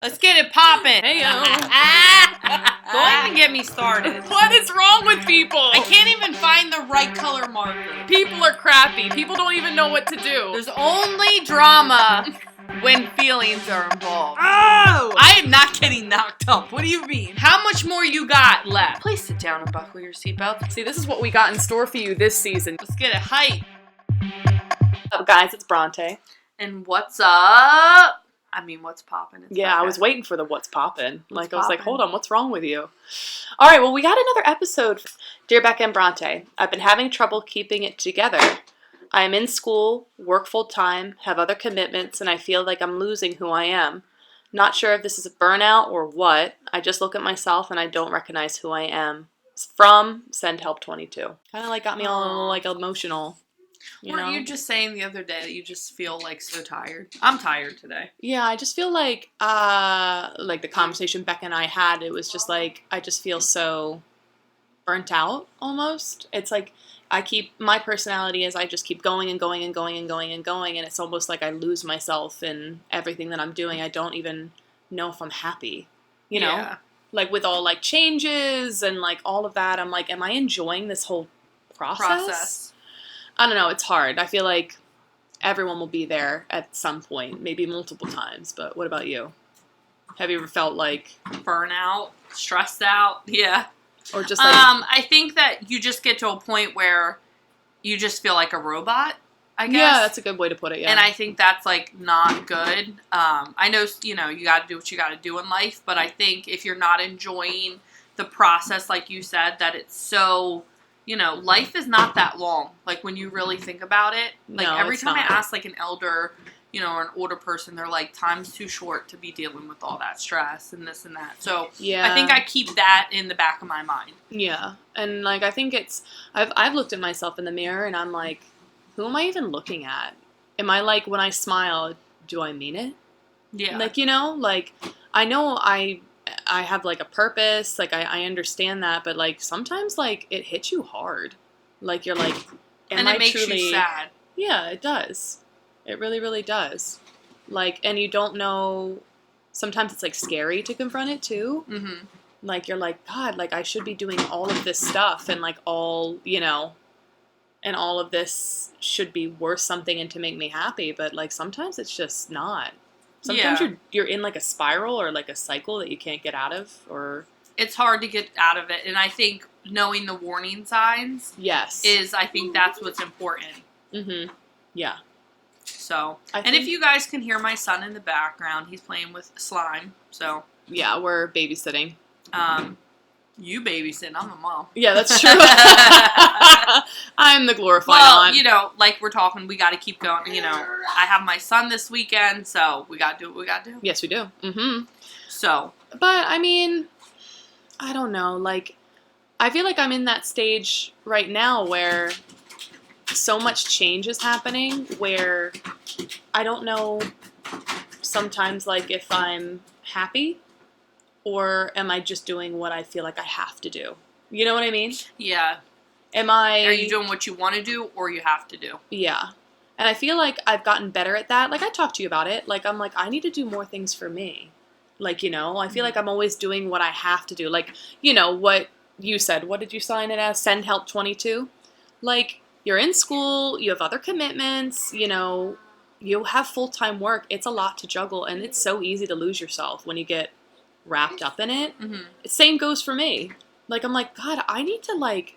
Let's get it poppin'. Heyo. Don't even get me started. What is wrong with people? I can't even find the right color marker. People are crappy. People don't even know what to do. There's only drama when feelings are involved. Oh! I am not getting knocked up. What do you mean? How much more you got left? Please sit down and buckle your seatbelt. See, this is what we got in store for you this season. Let's get it hype. What's up, guys? It's Bronte. And what's up? I mean, what's poppin'? I was waiting for the what's poppin'. I was like, poppin'? hold on, what's wrong with you? All right, well, we got another episode. Dear Bekah and Bronte, I've been having trouble keeping it together. I am in school, work full-time, have other commitments, and I feel like I'm losing who I am. Not sure if this is a burnout or what. I just look at myself and I don't recognize who I am. It's from Send Help 22. Kind of like got me all like emotional. Weren't you just saying the other day that you just feel like so tired? I'm tired today. Yeah, I just feel like the conversation Becca and I had, it was just like, I just feel so burnt out almost. It's like my personality is I just keep going and going and going and going and going, and it's almost like I lose myself in everything that I'm doing. I don't even know if I'm happy, you know? Yeah. Like with all like changes and like all of that, I'm like, am I enjoying this whole process? I don't know, it's hard. I feel like everyone will be there at some point, maybe multiple times, but what about you? Have you ever felt like burnout, stressed out? Yeah. Or just like I think that you just get to a point where you just feel like a robot, I guess. Yeah, that's a good way to put it, yeah. And I think that's like not good. I know, you got to do what you got to do in life, but I think if you're not enjoying the process, like you said, that it's so, life is not that long. Like when you really think about it, like No, every it's time not. I ask like an elder, or an older person, they're like, time's too short to be dealing with all that stress and this and that. So yeah. I think I keep that in the back of my mind. Yeah. And like I think I've looked at myself in the mirror and I'm like, who am I even looking at? Am I like, when I smile, do I mean it? Yeah. Like, like I know I have like a purpose, like I understand that, but like sometimes like it hits you hard. Like you're like, and it makes you sad. Yeah, it does. It really, really does. Like, and you don't know, sometimes it's like scary to confront it too. Mm-hmm. Like you're like, God, like I should be doing all of this stuff and like all, and all of this should be worth something and to make me happy, but like sometimes it's just not. Sometimes you're in like a spiral or like a cycle that you can't get out of, or it's hard to get out of it. And I think knowing the warning signs I think that's what's important. Mm-hmm. Yeah. So, and if you guys can hear my son in the background, he's playing with slime. So yeah, we're babysitting. You babysitting, I'm a mom. Yeah, that's true. I'm the glorified aunt. Like we're talking, we got to keep going. I have my son this weekend, so we got to do what we got to do. Yes, we do. Mm-hmm. So. But, I mean, I don't know. Like, I feel like I'm in that stage right now where so much change is happening where I don't know sometimes, like, if I'm happy or am I just doing what I feel like I have to do? You know what I mean? Yeah. Are you doing what you want to do or you have to do? Yeah. And I feel like I've gotten better at that. Like, I talked to you about it. Like, I'm like, I need to do more things for me. Like, I feel like I'm always doing what I have to do. Like, what you said. What did you sign it as? Send Help 22? Like, you're in school. You have other commitments. You have full-time work. It's a lot to juggle. And it's so easy to lose yourself when you get wrapped up in it. Mm-hmm. Same goes for me. Like, I'm like, God, I need to, like,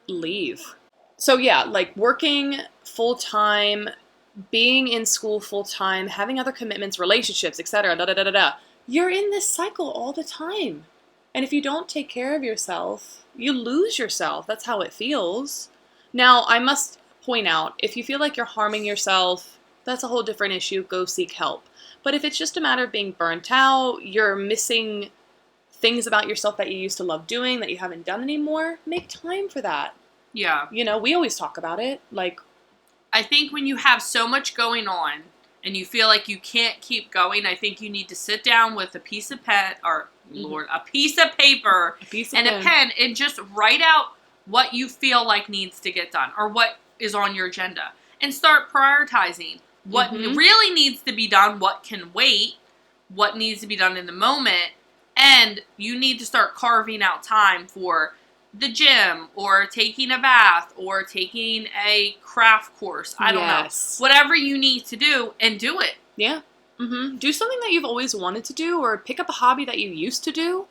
leave. So, yeah, like, working full-time, being in school full-time, having other commitments, relationships, etc., da-da-da-da-da. You're in this cycle all the time. And if you don't take care of yourself, you lose yourself. That's how it feels. Now, I must point out, if you feel like you're harming yourself, that's a whole different issue. Go seek help. But if it's just a matter of being burnt out, you're missing things about yourself that you used to love doing that you haven't done anymore, make time for that. Yeah. We always talk about it. Like, I think when you have so much going on and you feel like you can't keep going, I think you need to sit down with a piece of pen, or a piece of paper and a pen and just write out what you feel like needs to get done or what is on your agenda and start prioritizing what really needs to be done, what can wait, what needs to be done in the moment. And you need to start carving out time for the gym or taking a bath or taking a craft course. I don't know. Whatever you need to do, and do it. Yeah. Do something that you've always wanted to do, or pick up a hobby that you used to do,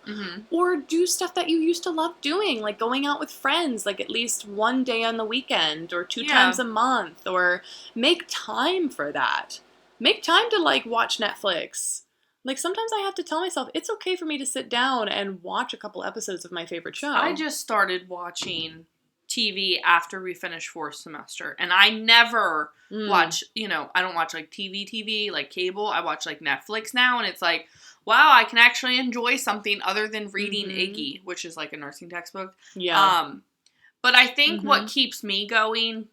or do stuff that you used to love doing, like going out with friends, like at least one day on the weekend or two times a month, or make time for that. Make time to like watch Netflix. Like sometimes I have to tell myself it's okay for me to sit down and watch a couple episodes of my favorite show. I just started watching TV after we finished fourth semester, and I never watch, I don't watch like TV, like cable. I watch like Netflix now, and it's like, wow, I can actually enjoy something other than reading Iggy, which is like a nursing textbook. Yeah. But I think what keeps me going,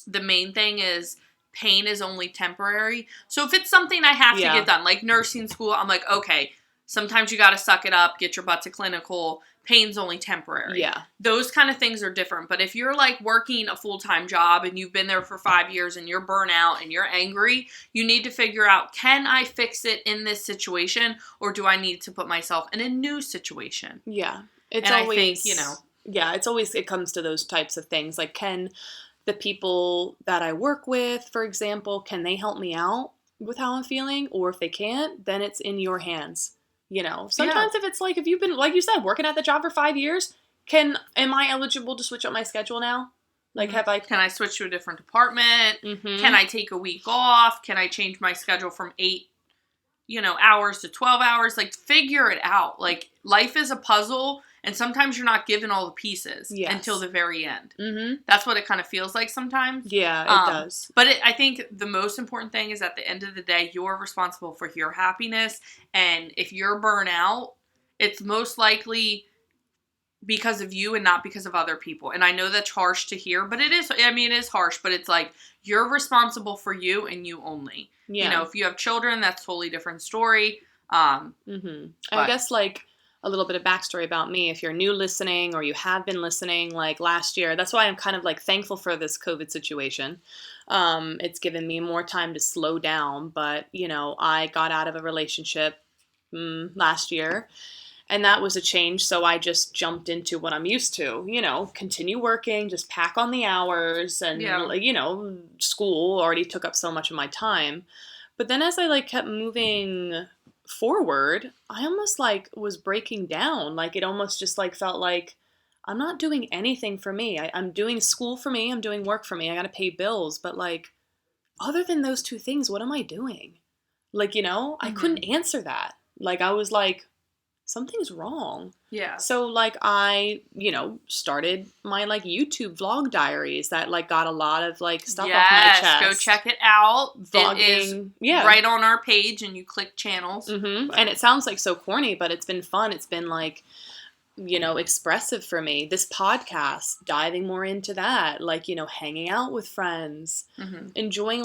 the main thing is pain is only temporary. So if it's something I have to get done, like nursing school, I'm like, okay, sometimes you got to suck it up, get your butt to clinical. Pain's only temporary. Yeah. Those kind of things are different. But if you're like working a full-time job and you've been there for 5 years and you're burnout and you're angry, you need to figure out, can I fix it in this situation, or do I need to put myself in a new situation? Yeah. I think, Yeah, it comes to those types of things. Like, can the people that I work with, for example, can they help me out with how I'm feeling? Or if they can't, then it's in your hands. Sometimes if it's like, if you've been, like you said, working at the job for 5 years, am I eligible to switch up my schedule now? Like, can I switch to a different department? Can I take a week off? Can I change my schedule from 8, hours to 12 hours? Like, figure it out. Like, life is a puzzle, and sometimes you're not given all the pieces until the very end. That's what it kind of feels like sometimes. Yeah, it does. But I think the most important thing is, at the end of the day, you're responsible for your happiness. And if you're burnout, it's most likely because of you and not because of other people. And I know that's harsh to hear, but it is. I mean, it is harsh, but it's like, you're responsible for you and you only. Yeah. If you have children, that's a totally different story. I guess, like, a little bit of backstory about me. If you're new listening, or you have been listening, like last year, that's why I'm kind of like thankful for this COVID situation. It's given me more time to slow down, but I got out of a relationship last year, and that was a change. So I just jumped into what I'm used to, continue working, just pack on the hours, and school already took up so much of my time. But then as I kept moving forward, I almost was breaking down. Like, it almost just felt like I'm not doing anything for me. I'm doing school for me. I'm doing work for me. I got to pay bills. But other than those two things, what am I doing? I couldn't answer that. I was like, something's wrong. Yeah. So I, started my YouTube vlog diaries that got a lot of stuff off my chest. Go check it out. Vlogging, it is right on our page, and you click channels. And it sounds so corny, but it's been fun. It's been expressive for me. This podcast, diving more into that, hanging out with friends, enjoying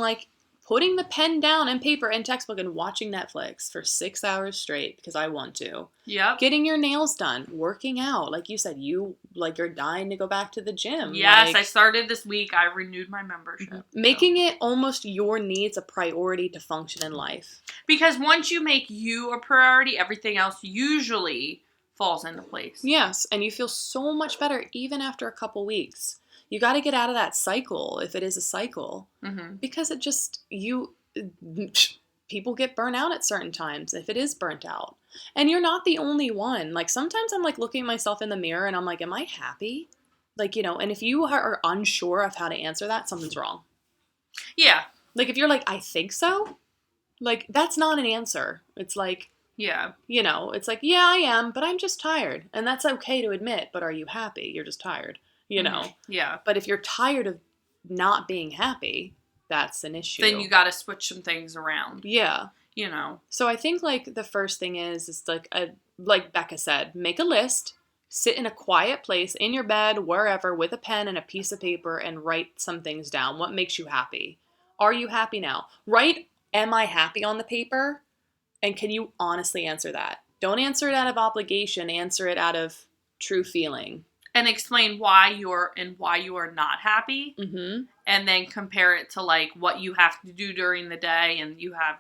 putting the pen down and paper and textbook and watching Netflix for 6 hours straight because I want to. Yep. Getting your nails done, working out. Like you said, you're dying to go back to the gym. Yes, I started this week. I renewed my membership. Making it almost your needs a priority to function in life. Because once you make you a priority, everything else usually falls into place. Yes, and you feel so much better even after a couple weeks. You got to get out of that cycle, if it is a cycle, because it just, people get burnt out at certain times, if it is burnt out. And you're not the only one. Sometimes I'm looking at myself in the mirror and I'm like, am I happy? And if you are unsure of how to answer that, something's wrong. Yeah. If you're I think so, that's not an answer. It's yeah. It's yeah, I am, but I'm just tired. And that's okay to admit, but are you happy? You're just tired. Yeah. But if you're tired of not being happy, that's an issue. Then you got to switch some things around. Yeah. So I think the first thing is like Becca said, make a list, sit in a quiet place in your bed, wherever, with a pen and a piece of paper, and write some things down. What makes you happy? Are you happy now? Write, am I happy on the paper? And can you honestly answer that? Don't answer it out of obligation. Answer it out of true feeling. And explain why you are not happy. And then compare it to what you have to do during the day. And you have,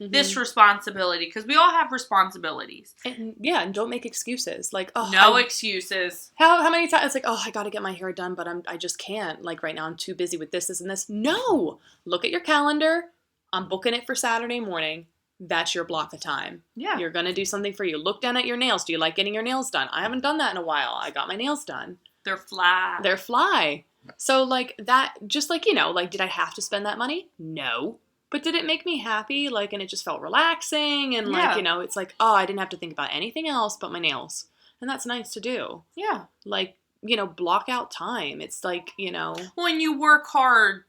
this responsibility, because we all have responsibilities. And and don't make excuses. Like, oh, no excuses. How many times it's like, oh, I got to get my hair done, but I just can't. Like right now, I'm too busy with this, and this. No, look at your calendar. I'm booking it for Saturday morning. That's your block of time. Yeah, you're gonna do something for you. Look down at your nails. Do you like getting your nails done? I haven't done that in a while. I got my nails done. They're fly. They're fly. So like that, just like like, did I have to spend that money? No. But did it make me happy? Like, and it just felt relaxing, and like, it's like, oh, I didn't have to think about anything else but my nails. And that's nice to do. Yeah. Like, block out time. It's like, when you work hard,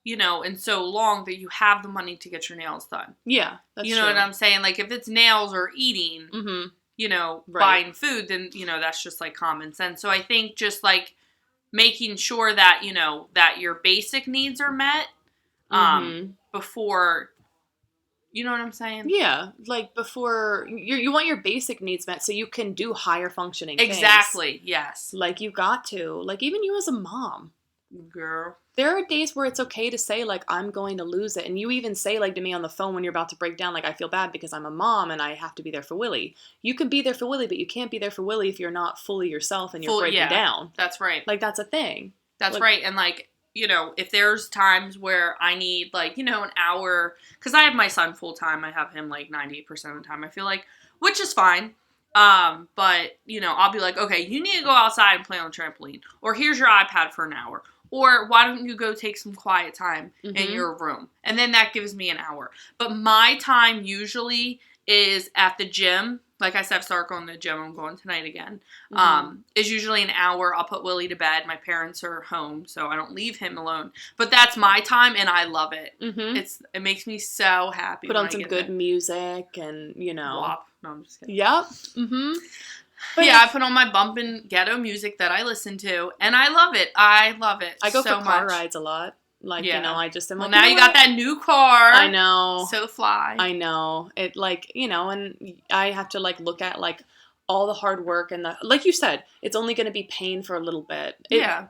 and so long that you have the money to get your nails done. Yeah, that's true. What I'm saying? Like, if it's nails or eating, buying food, then, that's just, like, common sense. So I think just, like, making sure that, that your basic needs are met before... You know what I'm saying? Yeah, like before you want your basic needs met so you can do higher functioning things. Exactly, yes. Like you got to. Like even you as a mom. Girl. There are days where it's okay to say like I'm going to lose it. And you even say like to me on the phone when you're about to break down like I feel bad because I'm a mom and I have to be there for Willie. You can be there for Willie, but you can't be there for Willie if you're not fully yourself and you're breaking down. That's right. Like that's a thing. That's right. And like if there's times where I need, like, an hour, because I have my son full time, I have him, like, 98% of the time, I feel like, which is fine, but, I'll be like, okay, you need to go outside and play on the trampoline, or here's your iPad for an hour, or why don't you go take some quiet time in your room, and then that gives me an hour, but my time usually is at the gym. Like I said, I've started going to the gym. I'm going tonight again. Is usually an hour. I'll put Willie to bed. My parents are home, so I don't leave him alone. But that's my time, and I love it. It makes me so happy. Put on some good music, and WAP. No, I'm just kidding. Yep. But yeah, I put on my bumpin' ghetto music that I listen to, and I love it. I love it. I go so for car much. rides a lot. Like, I just am well, like, now you got that new car. I know. So fly. I know. It, like, and I have to, like, look at, like, all the hard work and like you said, it's only going to be pain for a little bit. It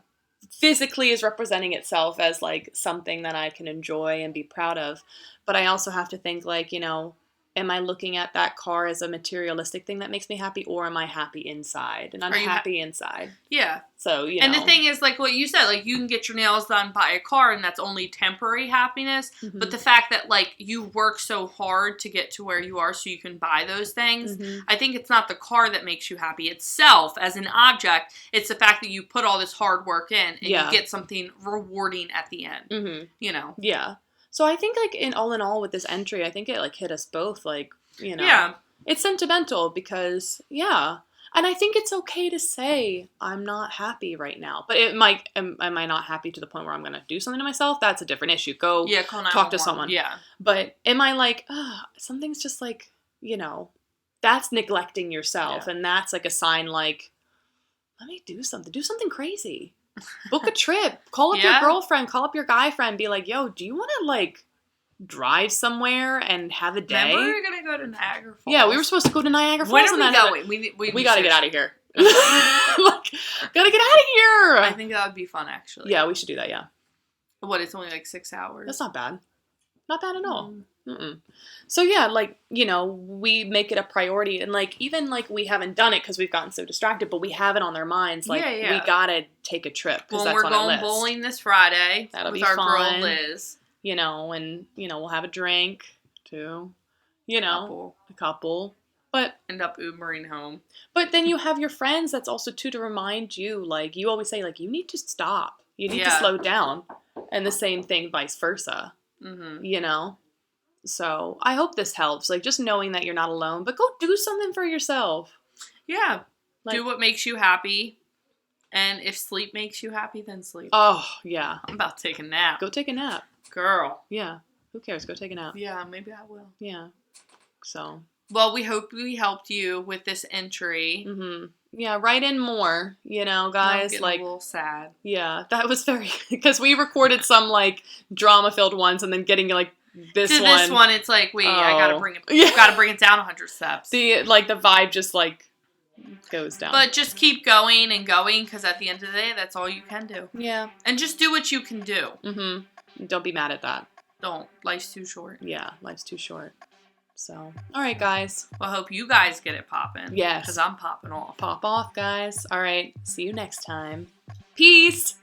physically is representing itself as, like, something that I can enjoy and be proud of. But I also have to think, like, am I looking at that car as a materialistic thing that makes me happy, or am I happy inside? And I'm happy inside. Yeah. So, And the thing is, like what you said, like, you can get your nails done by a car, and that's only temporary happiness. But the fact that, like, you work so hard to get to where you are so you can buy those things, I think it's not the car that makes you happy itself as an object. It's the fact that you put all this hard work in, and you get something rewarding at the end. Yeah. So I think, like, in all with this entry, I think it, like, hit us both, like, Yeah. It's sentimental because, and I think it's okay to say, I'm not happy right now. But am I not happy to the point where I'm going to do something to myself? That's a different issue. Go talk to someone. Yeah. But am I like, something's just like, that's neglecting yourself. Yeah. And that's, like, a sign, like, let me do something. Do something crazy. Book a trip. Call up your girlfriend. Call up your guy friend. Be like, yo, do you want to, like, drive somewhere and have a day? Remember we were going to go to Niagara Falls? Yeah, we were supposed to go to Niagara Falls. When are we going? We got to get out of here. Like, gotta get out of here. I think that would be fun, actually. Yeah, we should do that, yeah. What, it's only like 6 hours? That's not bad. Not bad at all. So yeah, like, we make it a priority, and like, even like we haven't done it because we've gotten so distracted, but we have it on their minds. Like, we gotta take a trip because that's on our list. We're going bowling this Friday. That'll with be our fun. girl Liz. And we'll have a drink too. A couple. But end up Ubering home. But then you have your friends that's also too to remind you, like, you always say, like, you need to stop. You need to slow down. And the same thing vice versa. So I hope this helps. Like, just knowing that you're not alone, but go do something for yourself. Yeah. Like, do what makes you happy. And if sleep makes you happy, then sleep. Oh, yeah. I'm about to take a nap. Go take a nap. Girl. Yeah. Who cares? Go take a nap. Yeah, maybe I will. Yeah. So. Well, we hope we helped you with this entry. Yeah, write in more, guys. I'm like, a little sad. Yeah, that was very, because we recorded some, like, drama-filled ones, and then getting, like, this one, it's like, wait, I gotta bring it down 100 steps. The vibe just, like, goes down. But just keep going and going, because at the end of the day, that's all you can do. Yeah. And just do what you can do. Don't be mad at that. Don't. Life's too short. Yeah, life's too short. So, all right, guys. Well, I hope you guys get it popping. Yes. Because I'm popping off. Pop off, guys. All right. See you next time. Peace.